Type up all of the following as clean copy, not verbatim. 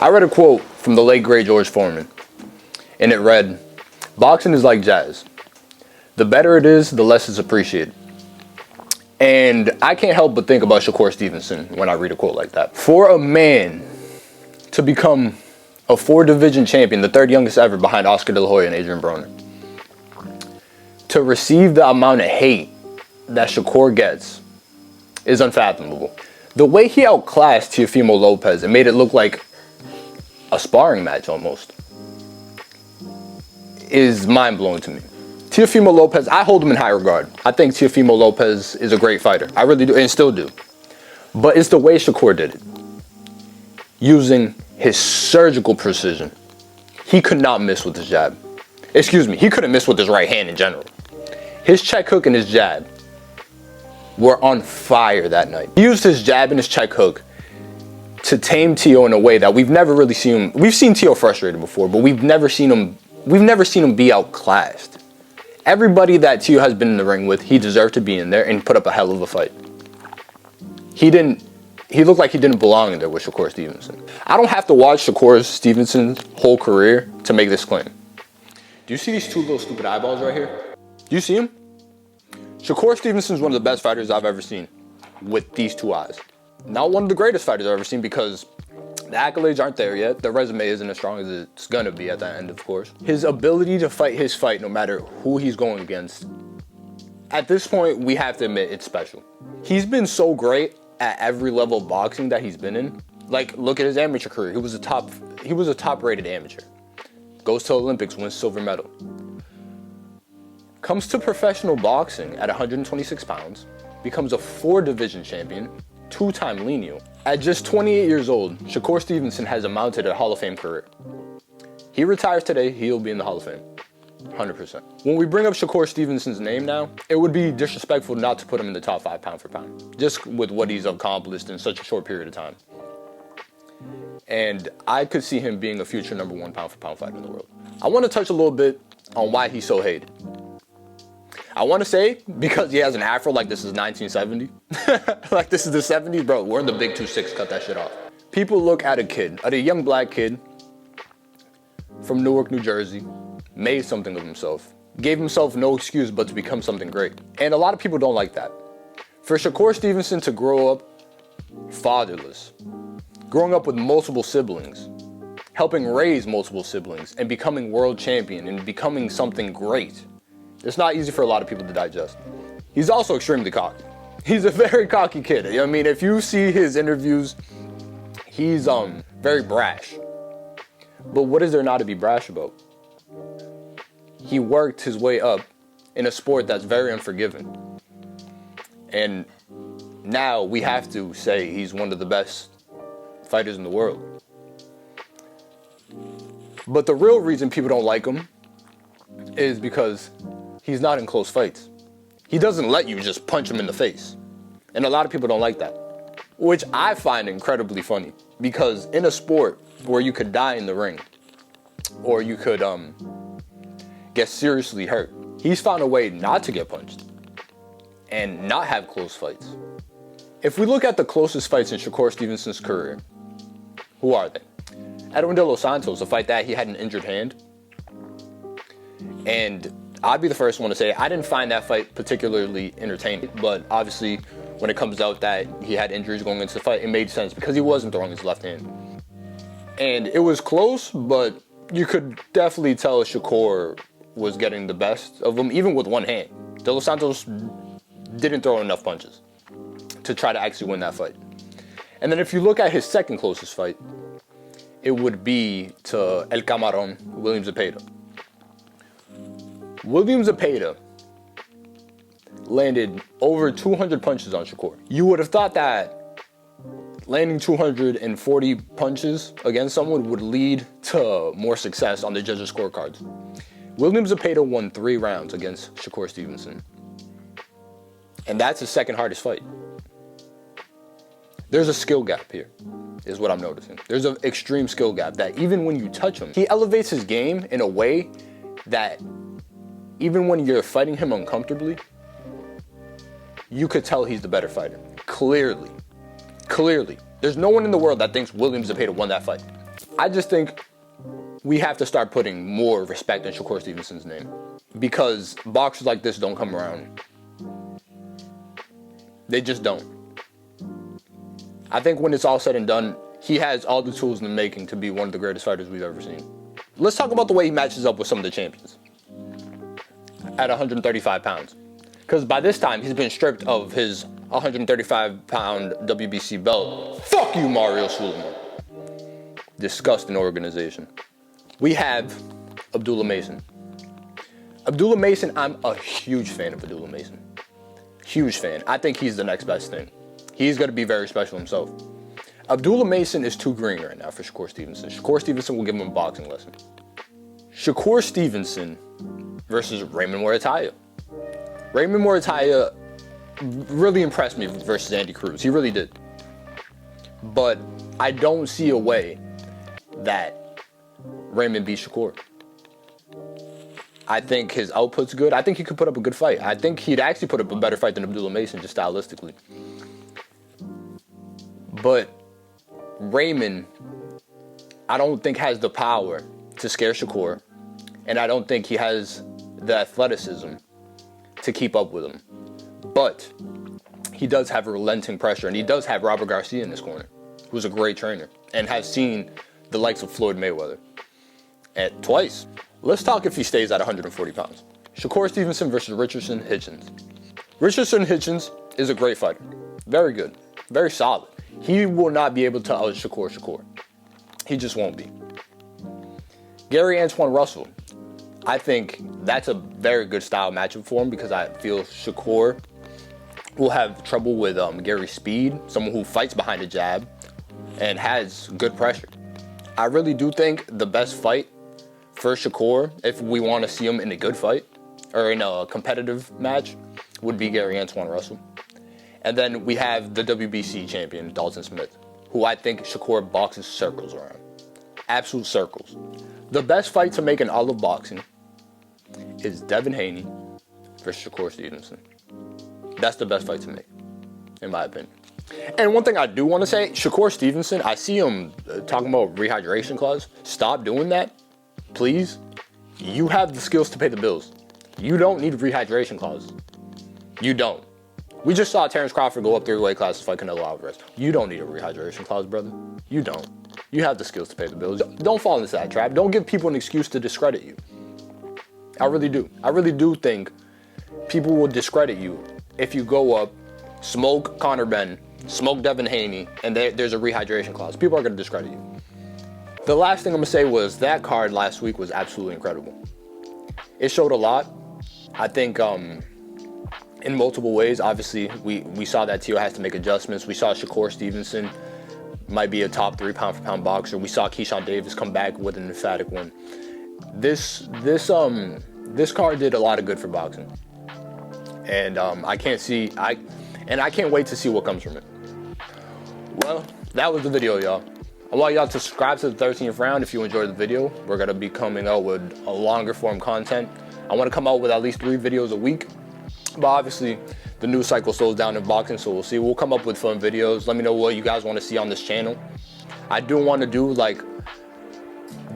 I read a quote from the late great George Foreman, and it read, "Boxing is like jazz. The better it is, the less it's appreciated." And I can't help but think about Shakur Stevenson when I read a quote like that. For a man to become a 4-division champion, the third youngest ever behind Oscar De La Hoya and Adrian Broner, to receive the amount of hate that Shakur gets is unfathomable. The way he outclassed Teofimo Lopez and made it look like a sparring match almost is mind-blowing to me. Teofimo Lopez, I hold him in high regard. I think Teofimo Lopez is a great fighter. I really do, and still do. But it's the way Shakur did it. Using his surgical precision. He could not miss with his jab. Excuse me, he couldn't miss with his right hand in general. His check hook and his jab were on fire that night. He used his jab and his check hook to tame Teo in a way that we've never really seen him. We've seen Teo frustrated before, but we've never seen him be outclassed. Everybody that Teo has been in the ring with, he deserved to be in there and put up a hell of a fight. He looked like he didn't belong in there with Shakur Stevenson. I don't have to watch Shakur Stevenson's whole career to make this claim. Do you see these two little stupid eyeballs right here? Do you see them? Shakur Stevenson's one of the best fighters I've ever seen with these two eyes. Not one of the greatest fighters I've ever seen because the accolades aren't there yet. The resume isn't as strong as it's gonna be at the end, of course. His ability to fight his fight no matter who he's going against, at this point, we have to admit it's special. He's been so great at every level of boxing that he's been in. Like, look at his amateur career. He was a top-rated amateur. Goes to Olympics, wins silver medal. Comes to professional boxing at 126 pounds, becomes a 4-division champion, 2-time lineal. At just 28 years old, Shakur Stevenson has mounted a Hall of Fame career. He retires today, he'll be in the Hall of Fame. 100%. When we bring up Shakur Stevenson's name now, it would be disrespectful not to put him in the top 5 pound for pound, just with what he's accomplished in such a short period of time. And I could see him being a future #1 pound for pound fighter in the world. I want to touch a little bit on why he's so hated. I want to say because he has an afro like this is 1970. Like this is the 70s, bro. We're in the big 2-6, cut that shit off. People look at a young black kid from Newark, New Jersey, made something of himself, gave himself no excuse but to become something great. And a lot of people don't like that. For Shakur Stevenson to grow up fatherless, growing up with multiple siblings, helping raise multiple siblings, and becoming world champion and becoming something great, it's not easy for a lot of people to digest. He's also extremely cocky. He's a very cocky kid. I mean, if you see his interviews, he's very brash. But what is there not to be brash about? He worked his way up in a sport that's very unforgiving. And now we have to say he's one of the best fighters in the world. But the real reason people don't like him is because he's not in close fights. He doesn't let you just punch him in the face. And a lot of people don't like that, which I find incredibly funny because in a sport where you could die in the ring or you could get seriously hurt, he's found a way not to get punched and not have close fights. If we look at the closest fights in Shakur Stevenson's career, who are they? Edwin De Los Santos, a fight that he had an injured hand. And I'd be the first one to say I didn't find that fight particularly entertaining, but obviously when it comes out that he had injuries going into the fight, it made sense because he wasn't throwing his left hand. And it was close, but you could definitely tell Shakur was getting the best of him, even with one hand. De Los Santos didn't throw enough punches to try to actually win that fight. And then if you look at his second closest fight, it would be to El Camarón, William Zepeda. William Zepeda landed over 200 punches on Shakur. You would have thought that landing 240 punches against someone would lead to more success on the judges' scorecards. William Zepeda won 3 rounds against Shakur Stevenson. And that's his second hardest fight. There's a skill gap here, is what I'm noticing. There's an extreme skill gap that even when you touch him, he elevates his game in a way that even when you're fighting him uncomfortably, you could tell he's the better fighter. Clearly. There's no one in the world that thinks William Zepeda won that fight. I just think we have to start putting more respect in Shakur Stevenson's name, because boxers like this don't come around. They just don't. I think when it's all said and done, he has all the tools in the making to be one of the greatest fighters we've ever seen. Let's talk about the way he matches up with some of the champions at 135 pounds. Because by this time, he's been stripped of his 135-pound WBC belt. Fuck you, Mario Sulaiman. Disgusting organization. We have Abdullah Mason. Abdullah Mason, I'm a huge fan of Abdullah Mason. Huge fan. I think he's the next best thing. He's going to be very special himself. Abdullah Mason is too green right now for Shakur Stevenson. Shakur Stevenson will give him a boxing lesson. Shakur Stevenson versus Raymond Muratalla. Raymond Muratalla really impressed me versus Andy Cruz. He really did. But I don't see a way that Raymond beats Shakur. I think his output's good. I think he could put up a good fight. I think he'd actually put up a better fight than Abdullah Mason, just stylistically. But Raymond, I don't think has the power to scare Shakur, and I don't think he has the athleticism to keep up with him. But he does have relenting pressure, and he does have Robert Garcia in his corner, who's a great trainer, and has seen the likes of Floyd Mayweather twice. Let's talk if he stays at 140 pounds. Shakur Stevenson versus Richardson Hitchens. Richardson Hitchens is a great fighter. Very good. Very solid. He will not be able to out Shakur. He just won't be. Gary Antuanne Russell. I think that's a very good style matchup for him, because I feel Shakur will have trouble with Gary's speed, someone who fights behind a jab and has good pressure. I really do think the best fight for Shakur, if we want to see him in a good fight or in a competitive match, would be Gary Antuanne Russell. And then we have the WBC champion, Dalton Smith, who I think Shakur boxes circles around. Absolute circles. The best fight to make in all of boxing is Devin Haney versus Shakur Stevenson. That's the best fight to make, in my opinion. And one thing I do want to say, Shakur Stevenson, I see him talking about rehydration clause. Stop doing that, please. You have the skills to pay the bills. You don't need a rehydration clause. You don't. We just saw Terrence Crawford go up 3 weight classes to fight Canelo Alvarez. You don't need a rehydration clause, brother. You don't. You have the skills to pay the bills. Don't fall into that trap. Don't give people an excuse to discredit you. I really do. I really do think people will discredit you if you go up, smoke Conor Benn, smoke Devin Haney, and there's a rehydration clause. People are going to discredit you. The last thing I'm going to say was that card last week was absolutely incredible. It showed a lot. I think in multiple ways. Obviously, we saw that Teo has to make adjustments. We saw Shakur Stevenson might be a top 3 pound-for-pound boxer. We saw Keyshawn Davis come back with an emphatic win. This card did a lot of good for boxing, and I can't wait to see what comes from it. Well, that was the video, y'all. I want y'all to subscribe to the 13th round if you enjoyed the video. We're gonna be coming out with a longer form content. I want to come out with at least 3 videos a week, but obviously the news cycle slows down in boxing, so we'll see. We'll come up with fun videos. Let me know what you guys want to see on this channel. I do want to do like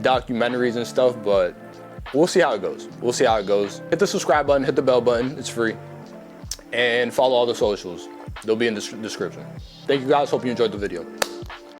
documentaries and stuff, but we'll see how it goes. We'll see how it goes. Hit the subscribe button, hit the bell button, it's free. And follow all the socials. They'll be in the description. Thank you guys, hope you enjoyed the video.